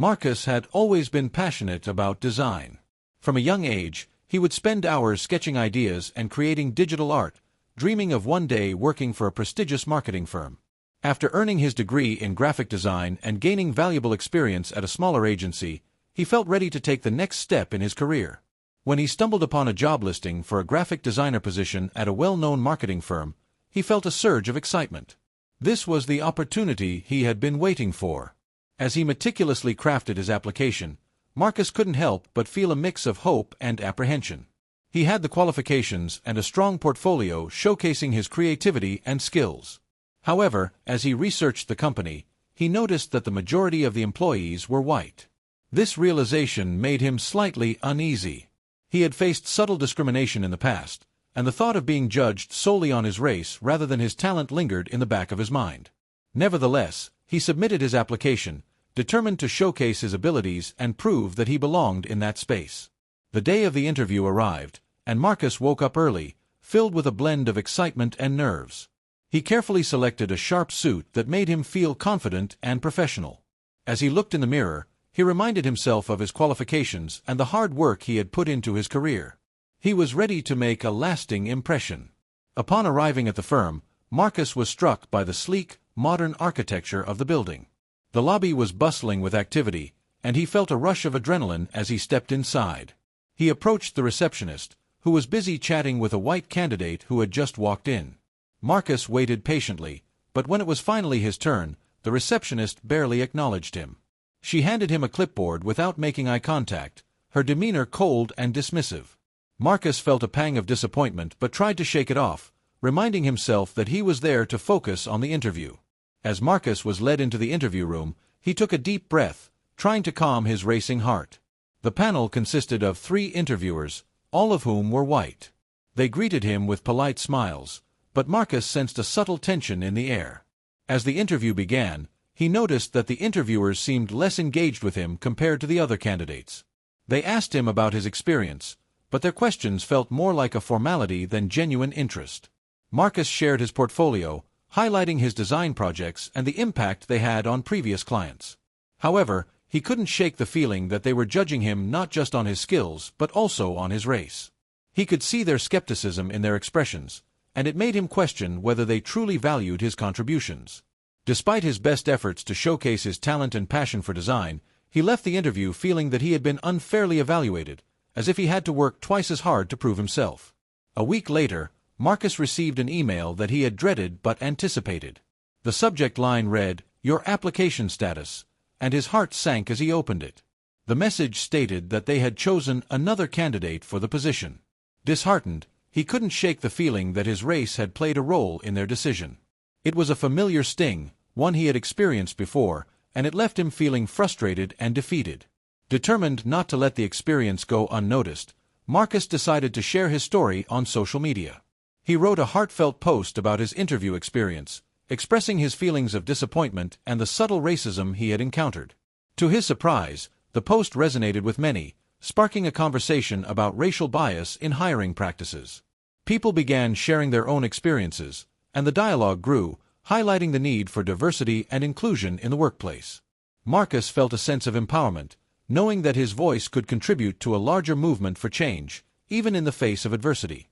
Marcus had always been passionate about design. From a young age, he would spend hours sketching ideas and creating digital art, dreaming of one day working for a prestigious marketing firm. After earning his degree in graphic design and gaining valuable experience at a smaller agency, he felt ready to take the next step in his career. When he stumbled upon a job listing for a graphic designer position at a well-known marketing firm, he felt a surge of excitement. This was the opportunity he had been waiting for. As he meticulously crafted his application, Marcus couldn't help but feel a mix of hope and apprehension. He had the qualifications and a strong portfolio showcasing his creativity and skills. However, as he researched the company, he noticed that the majority of the employees were white. This realization made him slightly uneasy. He had faced subtle discrimination in the past, and the thought of being judged solely on his race rather than his talent lingered in the back of his mind. Nevertheless, he submitted his application, determined to showcase his abilities and prove that he belonged in that space. The day of the interview arrived, and Marcus woke up early, filled with a blend of excitement and nerves. He carefully selected a sharp suit that made him feel confident and professional. As he looked in the mirror, he reminded himself of his qualifications and the hard work he had put into his career. He was ready to make a lasting impression. Upon arriving at the firm, Marcus was struck by the sleek, modern architecture of the building. The lobby was bustling with activity, and he felt a rush of adrenaline as he stepped inside. He approached the receptionist, who was busy chatting with a white candidate who had just walked in. Marcus waited patiently, but when it was finally his turn, the receptionist barely acknowledged him. She handed him a clipboard without making eye contact, her demeanor cold and dismissive. Marcus felt a pang of disappointment but tried to shake it off, reminding himself that he was there to focus on the interview. As Marcus was led into the interview room, he took a deep breath, trying to calm his racing heart. The panel consisted of 3 interviewers, all of whom were white. They greeted him with polite smiles, but Marcus sensed a subtle tension in the air. As the interview began, he noticed that the interviewers seemed less engaged with him compared to the other candidates. They asked him about his experience, but their questions felt more like a formality than genuine interest. Marcus shared his portfolio, highlighting his design projects and the impact they had on previous clients. However, he couldn't shake the feeling that they were judging him not just on his skills but also on his race. He could see their skepticism in their expressions, and it made him question whether they truly valued his contributions. Despite his best efforts to showcase his talent and passion for design, he left the interview feeling that he had been unfairly evaluated, as if he had to work twice as hard to prove himself. A week later, Marcus received an email that he had dreaded but anticipated. The subject line read, "Your application status," and his heart sank as he opened it. The message stated that they had chosen another candidate for the position. Disheartened, he couldn't shake the feeling that his race had played a role in their decision. It was a familiar sting, one he had experienced before, and it left him feeling frustrated and defeated. Determined not to let the experience go unnoticed, Marcus decided to share his story on social media. He wrote a heartfelt post about his interview experience, expressing his feelings of disappointment and the subtle racism he had encountered. To his surprise, the post resonated with many, sparking a conversation about racial bias in hiring practices. People began sharing their own experiences, and the dialogue grew, highlighting the need for diversity and inclusion in the workplace. Marcus felt a sense of empowerment, knowing that his voice could contribute to a larger movement for change, even in the face of adversity.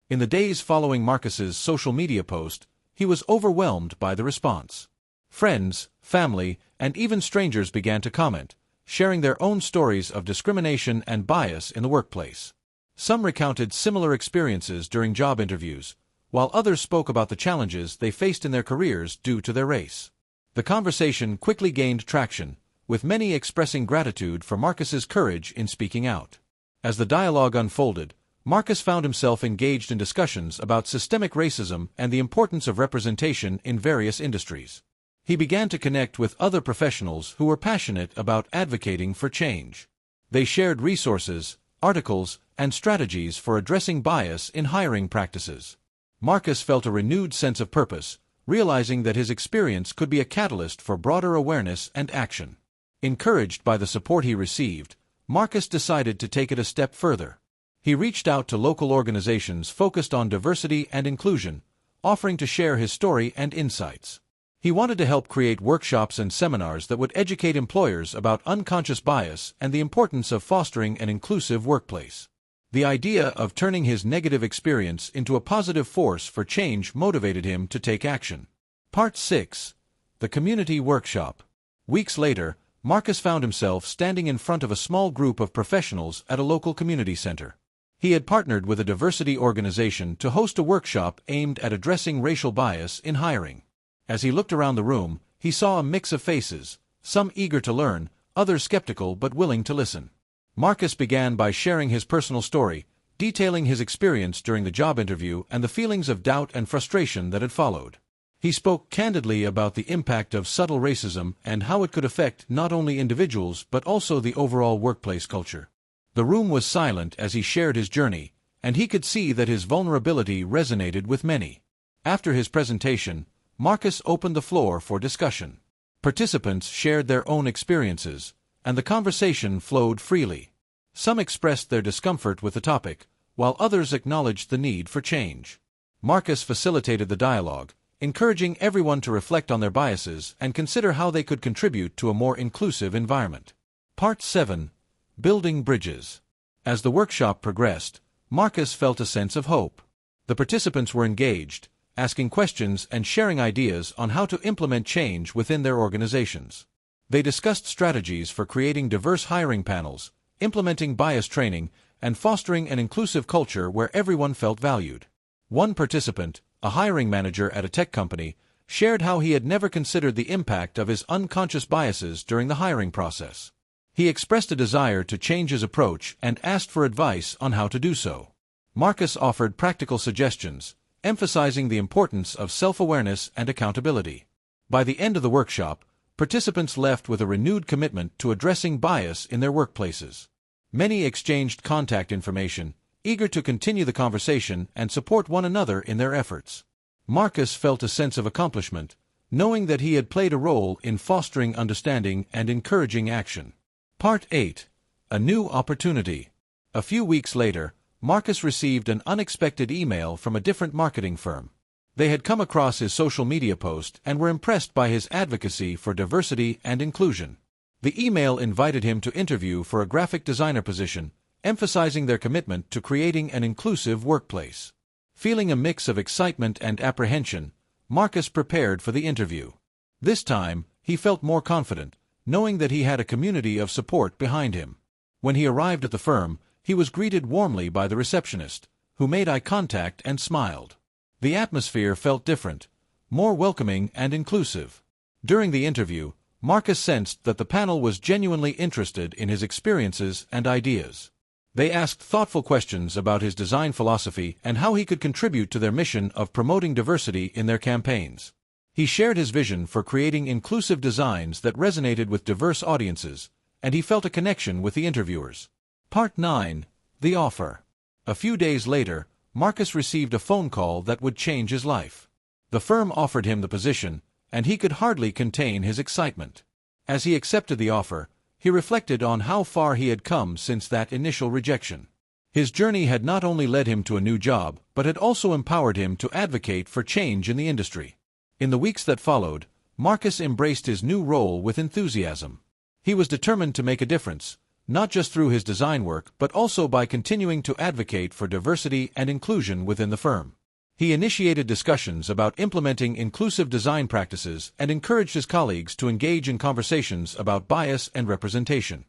In the days following Marcus's social media post, he was overwhelmed by the response. Friends, family, and even strangers began to comment, sharing their own stories of discrimination and bias in the workplace. Some recounted similar experiences during job interviews, while others spoke about the challenges they faced in their careers due to their race. The conversation quickly gained traction, with many expressing gratitude for Marcus's courage in speaking out. As the dialogue unfolded, Marcus found himself engaged in discussions about systemic racism and the importance of representation in various industries. He began to connect with other professionals who were passionate about advocating for change. They shared resources, articles, and strategies for addressing bias in hiring practices. Marcus felt a renewed sense of purpose, realizing that his experience could be a catalyst for broader awareness and action. Encouraged by the support he received, Marcus decided to take it a step further. He reached out to local organizations focused on diversity and inclusion, offering to share his story and insights. He wanted to help create workshops and seminars that would educate employers about unconscious bias and the importance of fostering an inclusive workplace. The idea of turning his negative experience into a positive force for change motivated him to take action. Part 6. The Community Workshop. Weeks later, Marcus found himself standing in front of a small group of professionals at a local community center. He had partnered with a diversity organization to host a workshop aimed at addressing racial bias in hiring. As he looked around the room, he saw a mix of faces, some eager to learn, others skeptical but willing to listen. Marcus began by sharing his personal story, detailing his experience during the job interview and the feelings of doubt and frustration that had followed. He spoke candidly about the impact of subtle racism and how it could affect not only individuals but also the overall workplace culture. The room was silent as he shared his journey, and he could see that his vulnerability resonated with many. After his presentation, Marcus opened the floor for discussion. Participants shared their own experiences, and the conversation flowed freely. Some expressed their discomfort with the topic, while others acknowledged the need for change. Marcus facilitated the dialogue, encouraging everyone to reflect on their biases and consider how they could contribute to a more inclusive environment. Part 7. Building Bridges. As the workshop progressed, Marcus felt a sense of hope. The participants were engaged, asking questions and sharing ideas on how to implement change within their organizations. They discussed strategies for creating diverse hiring panels, implementing bias training, and fostering an inclusive culture where everyone felt valued. One participant, a hiring manager at a tech company, shared how he had never considered the impact of his unconscious biases during the hiring process. He expressed a desire to change his approach and asked for advice on how to do so. Marcus offered practical suggestions, emphasizing the importance of self-awareness and accountability. By the end of the workshop, participants left with a renewed commitment to addressing bias in their workplaces. Many exchanged contact information, eager to continue the conversation and support one another in their efforts. Marcus felt a sense of accomplishment, knowing that he had played a role in fostering understanding and encouraging action. Part 8. A New Opportunity. A few weeks later, Marcus received an unexpected email from a different marketing firm. They had come across his social media post and were impressed by his advocacy for diversity and inclusion. The email invited him to interview for a graphic designer position, emphasizing their commitment to creating an inclusive workplace. Feeling a mix of excitement and apprehension, Marcus prepared for the interview. This time, he felt more confident, knowing that he had a community of support behind him. When he arrived at the firm, he was greeted warmly by the receptionist, who made eye contact and smiled. The atmosphere felt different, more welcoming and inclusive. During the interview, Marcus sensed that the panel was genuinely interested in his experiences and ideas. They asked thoughtful questions about his design philosophy and how he could contribute to their mission of promoting diversity in their campaigns. He shared his vision for creating inclusive designs that resonated with diverse audiences, and he felt a connection with the interviewers. Part 9. The Offer. A few days later, Marcus received a phone call that would change his life. The firm offered him the position, and he could hardly contain his excitement. As he accepted the offer, he reflected on how far he had come since that initial rejection. His journey had not only led him to a new job, but had also empowered him to advocate for change in the industry. In the weeks that followed, Marcus embraced his new role with enthusiasm. He was determined to make a difference, not just through his design work but also by continuing to advocate for diversity and inclusion within the firm. He initiated discussions about implementing inclusive design practices and encouraged his colleagues to engage in conversations about bias and representation.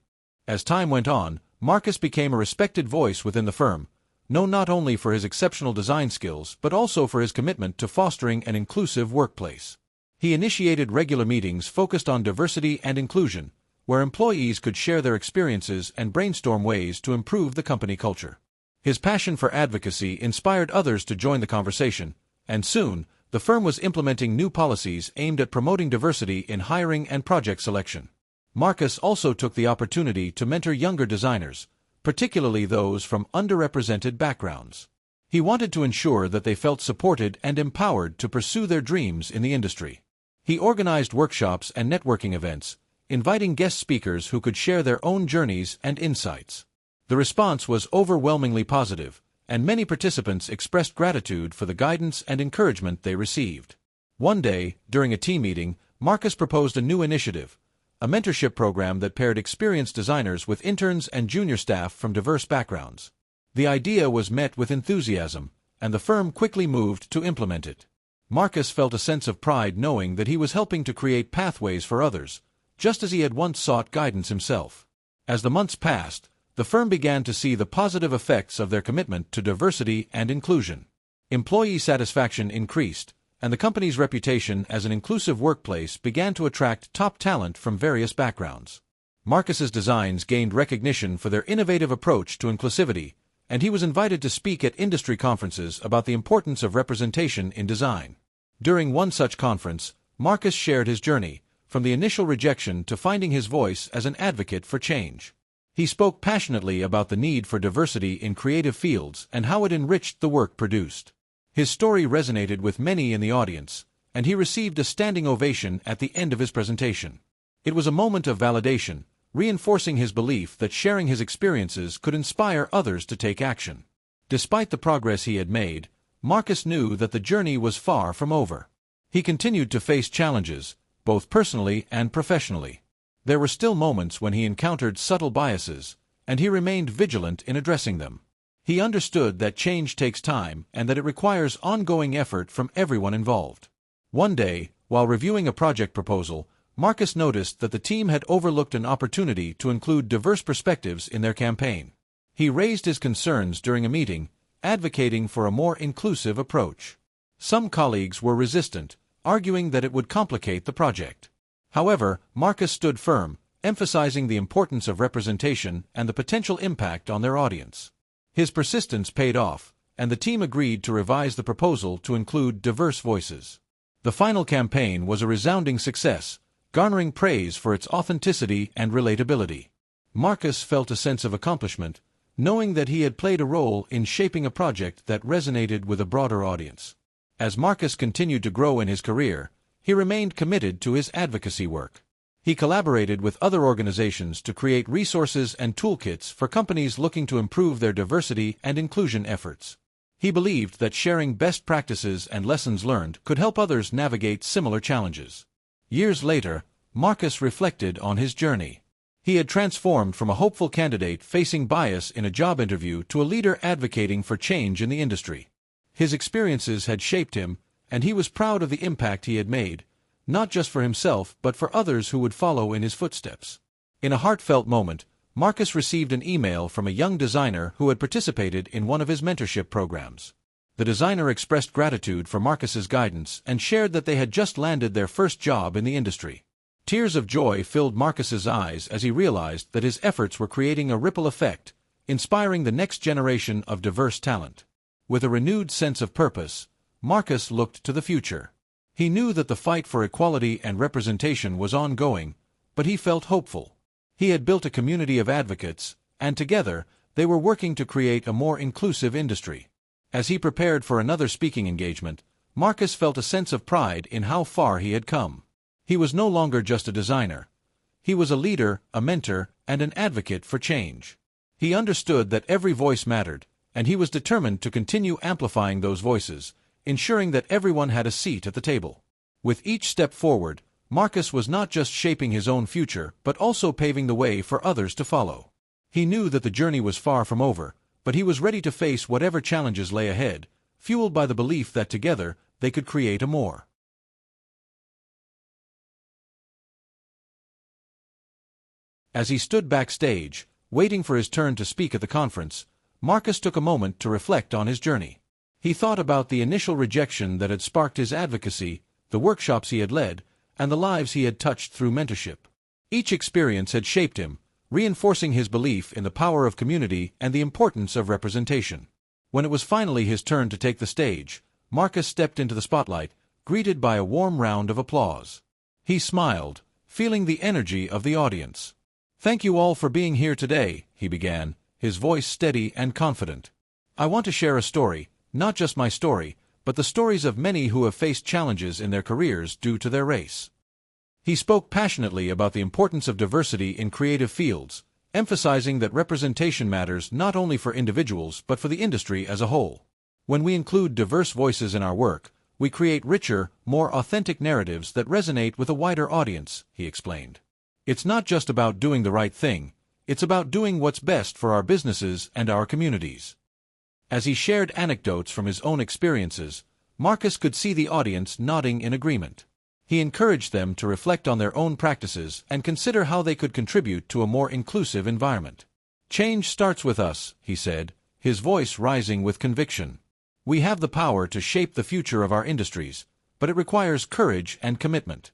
As time went on, Marcus became a respected voice within the firm, known not only for his exceptional design skills but also for his commitment to fostering an inclusive workplace. He initiated regular meetings focused on diversity and inclusion, where employees could share their experiences and brainstorm ways to improve the company culture. His passion for advocacy inspired others to join the conversation, and soon, the firm was implementing new policies aimed at promoting diversity in hiring and project selection. Marcus also took the opportunity to mentor younger designers, particularly those from underrepresented backgrounds. He wanted to ensure that they felt supported and empowered to pursue their dreams in the industry. He organized workshops and networking events, inviting guest speakers who could share their own journeys and insights. The response was overwhelmingly positive, and many participants expressed gratitude for the guidance and encouragement they received. One day, during a team meeting, Marcus proposed a new initiative, a mentorship program that paired experienced designers with interns and junior staff from diverse backgrounds. The idea was met with enthusiasm, and the firm quickly moved to implement it. Marcus felt a sense of pride knowing that he was helping to create pathways for others, just as he had once sought guidance himself. As the months passed, the firm began to see the positive effects of their commitment to diversity and inclusion. Employee satisfaction increased, and the company's reputation as an inclusive workplace began to attract top talent from various backgrounds. Marcus's designs gained recognition for their innovative approach to inclusivity, and he was invited to speak at industry conferences about the importance of representation in design. During one such conference, Marcus shared his journey, from the initial rejection to finding his voice as an advocate for change. He spoke passionately about the need for diversity in creative fields and how it enriched the work produced. His story resonated with many in the audience, and he received a standing ovation at the end of his presentation. It was a moment of validation, reinforcing his belief that sharing his experiences could inspire others to take action. Despite the progress he had made, Marcus knew that the journey was far from over. He continued to face challenges, both personally and professionally. There were still moments when he encountered subtle biases, and he remained vigilant in addressing them. He understood that change takes time and that it requires ongoing effort from everyone involved. One day, while reviewing a project proposal, Marcus noticed that the team had overlooked an opportunity to include diverse perspectives in their campaign. He raised his concerns during a meeting, advocating for a more inclusive approach. Some colleagues were resistant, arguing that it would complicate the project. However, Marcus stood firm, emphasizing the importance of representation and the potential impact on their audience. His persistence paid off, and the team agreed to revise the proposal to include diverse voices. The final campaign was a resounding success, garnering praise for its authenticity and relatability. Marcus felt a sense of accomplishment, knowing that he had played a role in shaping a project that resonated with a broader audience. As Marcus continued to grow in his career, he remained committed to his advocacy work. He collaborated with other organizations to create resources and toolkits for companies looking to improve their diversity and inclusion efforts. He believed that sharing best practices and lessons learned could help others navigate similar challenges. Years later, Marcus reflected on his journey. He had transformed from a hopeful candidate facing bias in a job interview to a leader advocating for change in the industry. His experiences had shaped him, and he was proud of the impact he had made, not just for himself but for others who would follow in his footsteps. In a heartfelt moment, Marcus received an email from a young designer who had participated in one of his mentorship programs. The designer expressed gratitude for Marcus's guidance and shared that they had just landed their first job in the industry. Tears of joy filled Marcus's eyes as he realized that his efforts were creating a ripple effect, inspiring the next generation of diverse talent. With a renewed sense of purpose, Marcus looked to the future. He knew that the fight for equality and representation was ongoing, but he felt hopeful. He had built a community of advocates, and together, they were working to create a more inclusive industry. As he prepared for another speaking engagement, Marcus felt a sense of pride in how far he had come. He was no longer just a designer. He was a leader, a mentor, and an advocate for change. He understood that every voice mattered, and he was determined to continue amplifying those voices, ensuring that everyone had a seat at the table. With each step forward, Marcus was not just shaping his own future but also paving the way for others to follow. He knew that the journey was far from over, but he was ready to face whatever challenges lay ahead, fueled by the belief that together they could create a more As he stood backstage, waiting for his turn to speak at the conference, Marcus took a moment to reflect on his journey. He thought about the initial rejection that had sparked his advocacy, the workshops he had led, and the lives he had touched through mentorship. Each experience had shaped him, reinforcing his belief in the power of community and the importance of representation. When it was finally his turn to take the stage, Marcus stepped into the spotlight, greeted by a warm round of applause. He smiled, feeling the energy of the audience. "Thank you all for being here today," he began, his voice steady and confident. "I want to share a story, not just my story, but the stories of many who have faced challenges in their careers due to their race." He spoke passionately about the importance of diversity in creative fields, emphasizing that representation matters not only for individuals but for the industry as a whole. When we include diverse voices in our work, we create richer, more authentic narratives that resonate with a wider audience, he explained. It's not just about doing the right thing, it's about doing what's best for our businesses and our communities. As he shared anecdotes from his own experiences, Marcus could see the audience nodding in agreement. He encouraged them to reflect on their own practices and consider how they could contribute to a more inclusive environment. Change starts with us, he said, his voice rising with conviction. We have the power to shape the future of our industries, but it requires courage and commitment.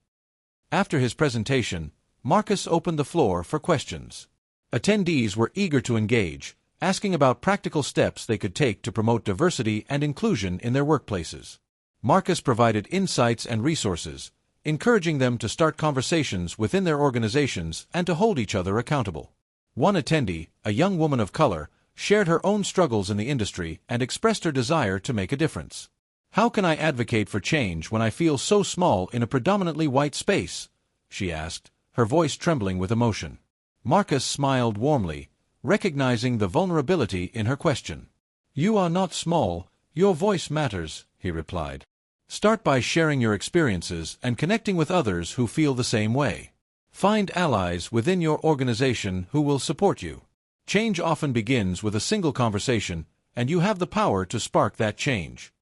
After his presentation, Marcus opened the floor for questions. Attendees were eager to engage, asking about practical steps they could take to promote diversity and inclusion in their workplaces. Marcus provided insights and resources, encouraging them to start conversations within their organizations and to hold each other accountable. One attendee, a young woman of color, shared her own struggles in the industry and expressed her desire to make a difference. "How can I advocate for change when I feel so small in a predominantly white space?" she asked, her voice trembling with emotion. Marcus smiled warmly, recognizing the vulnerability in her question. "You are not small, your voice matters," he replied. "Start by sharing your experiences and connecting with others who feel the same way. Find allies within your organization who will support you. Change often begins with a single conversation, and you have the power to spark that change."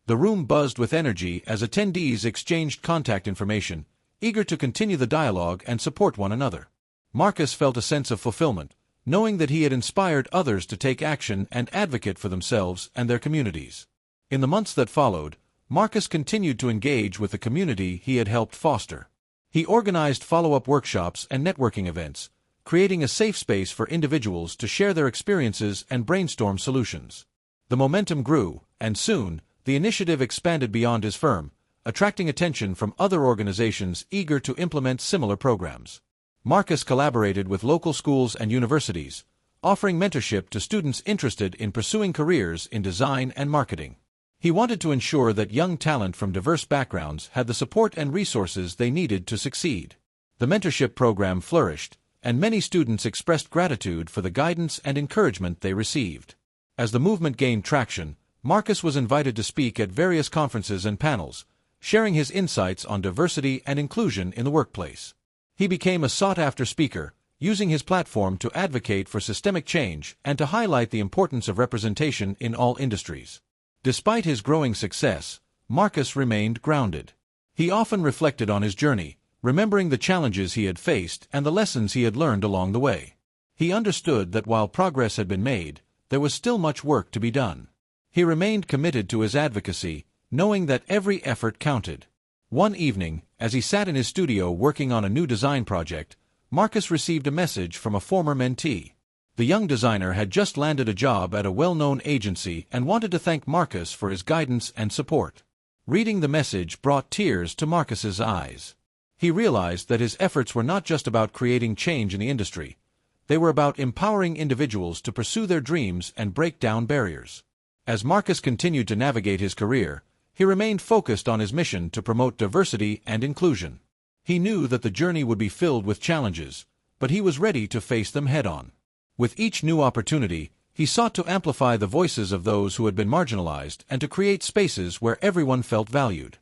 The room buzzed with energy as attendees exchanged contact information, eager to continue the dialogue and support one another. Marcus felt a sense of fulfillment, knowing that he had inspired others to take action and advocate for themselves and their communities. In the months that followed, Marcus continued to engage with the community he had helped foster. He organized follow-up workshops and networking events, creating a safe space for individuals to share their experiences and brainstorm solutions. The momentum grew, and soon, the initiative expanded beyond his firm, attracting attention from other organizations eager to implement similar programs. Marcus collaborated with local schools and universities, offering mentorship to students interested in pursuing careers in design and marketing. He wanted to ensure that young talent from diverse backgrounds had the support and resources they needed to succeed. The mentorship program flourished, and many students expressed gratitude for the guidance and encouragement they received. As the movement gained traction, Marcus was invited to speak at various conferences and panels, sharing his insights on diversity and inclusion in the workplace. He became a sought-after speaker, using his platform to advocate for systemic change and to highlight the importance of representation in all industries. Despite his growing success, Marcus remained grounded. He often reflected on his journey, remembering the challenges he had faced and the lessons he had learned along the way. He understood that while progress had been made, there was still much work to be done. He remained committed to his advocacy, knowing that every effort counted. One evening, as he sat in his studio working on a new design project, Marcus received a message from a former mentee. The young designer had just landed a job at a well-known agency and wanted to thank Marcus for his guidance and support. Reading the message brought tears to Marcus's eyes. He realized that his efforts were not just about creating change in the industry. They were about empowering individuals to pursue their dreams and break down barriers. As Marcus continued to navigate his career, he remained focused on his mission to promote diversity and inclusion. He knew that the journey would be filled with challenges, but he was ready to face them head-on. With each new opportunity, he sought to amplify the voices of those who had been marginalized and to create spaces where everyone felt valued.